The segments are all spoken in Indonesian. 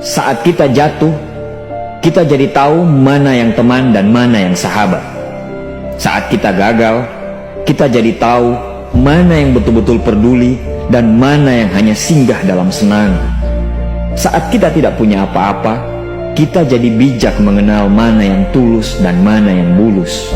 Saat kita jatuh, kita jadi tahu mana yang teman dan mana yang sahabat. Saat kita gagal, kita jadi tahu mana yang betul-betul peduli dan mana yang hanya singgah dalam senang. Saat kita tidak punya apa-apa, kita jadi bijak mengenal mana yang tulus dan mana yang bulus.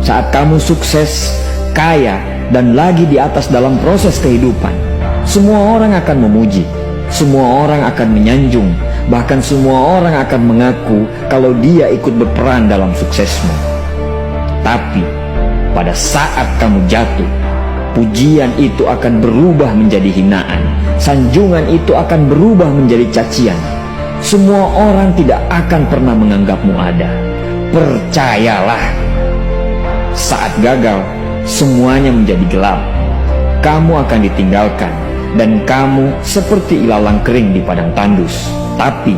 Saat kamu sukses, kaya, dan lagi di atas dalam proses kehidupan, semua orang akan memuji, semua orang akan menyanjung, bahkan semua orang akan mengaku kalau dia ikut berperan dalam suksesmu. Tapi pada saat kamu jatuh, pujian itu akan berubah menjadi hinaan, sanjungan itu akan berubah menjadi cacian. Semua orang tidak akan pernah menganggapmu ada. Percayalah, saat gagal, semuanya menjadi gelap. Kamu akan ditinggalkan, dan kamu seperti ilalang kering di padang tandus. Tapi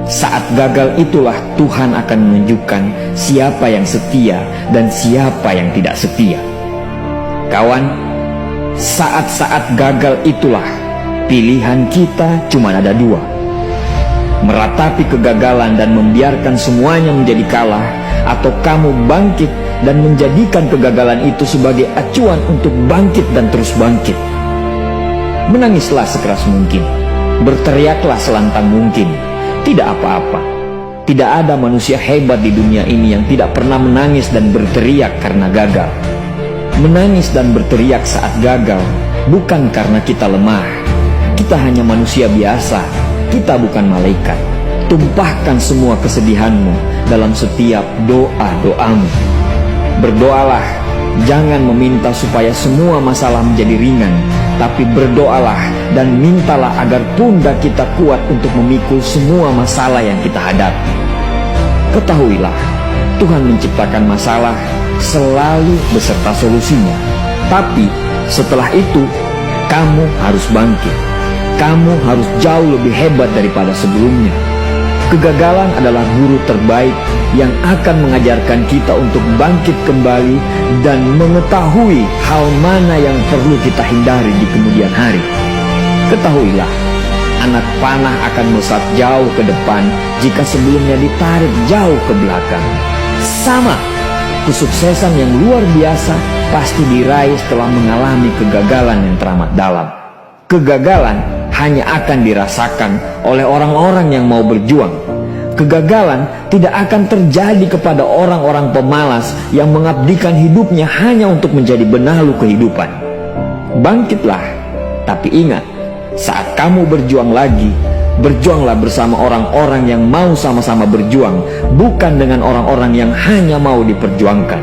saat gagal itulah Tuhan akan menunjukkan siapa yang setia dan siapa yang tidak setia. Kawan, saat-saat gagal itulah pilihan kita cuma ada dua: meratapi kegagalan dan membiarkan semuanya menjadi kalah, atau kamu bangkit dan menjadikan kegagalan itu sebagai acuan untuk bangkit dan terus bangkit. Menangislah sekeras mungkin, berteriaklah selantang mungkin. Tidak apa-apa. Tidak ada manusia hebat di dunia ini yang tidak pernah menangis dan berteriak karena gagal. Menangis dan berteriak saat gagal bukan karena kita lemah. Kita hanya manusia biasa. Kita bukan malaikat. Tumpahkan semua kesedihanmu dalam setiap doa-doamu. Berdoalah, jangan meminta supaya semua masalah menjadi ringan, tapi berdoalah dan mintalah agar pundak kita kuat untuk memikul semua masalah yang kita hadapi. Ketahuilah, Tuhan menciptakan masalah selalu beserta solusinya. Tapi setelah itu, kamu harus bangkit. Kamu harus jauh lebih hebat daripada sebelumnya. Kegagalan adalah guru terbaik yang akan mengajarkan kita untuk bangkit kembali dan mengetahui hal mana yang perlu kita hindari di kemudian hari. Ketahuilah, anak panah akan melesat jauh ke depan jika sebelumnya ditarik jauh ke belakang. Sama, kesuksesan yang luar biasa pasti diraih setelah mengalami kegagalan yang teramat dalam. Kegagalan hanya akan dirasakan oleh orang-orang yang mau berjuang. Kegagalan tidak akan terjadi kepada orang-orang pemalas yang mengabdikan hidupnya hanya untuk menjadi benalu kehidupan. Bangkitlah, tapi ingat, saat kamu berjuang lagi, berjuanglah bersama orang-orang yang mau sama-sama berjuang, bukan dengan orang-orang yang hanya mau diperjuangkan.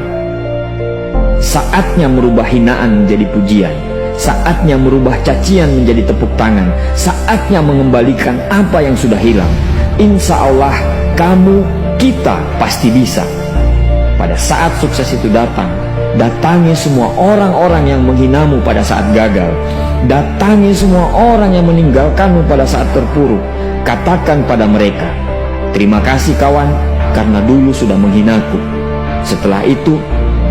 Saatnya merubah hinaan menjadi pujian. Saatnya merubah cacian menjadi tepuk tangan. Saatnya mengembalikan apa yang sudah hilang. Insya Allah, kamu, kita pasti bisa. Pada saat sukses itu datang, datangi semua orang-orang yang menghinamu pada saat gagal. Datangi semua orang yang meninggalkanmu pada saat terpuruk. Katakan pada mereka, terima kasih kawan, karena dulu sudah menghinaku. Setelah itu,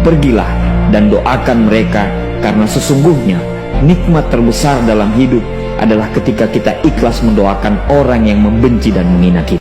pergilah dan doakan mereka, karena sesungguhnya nikmat terbesar dalam hidup adalah ketika kita ikhlas mendoakan orang yang membenci dan menghina kita.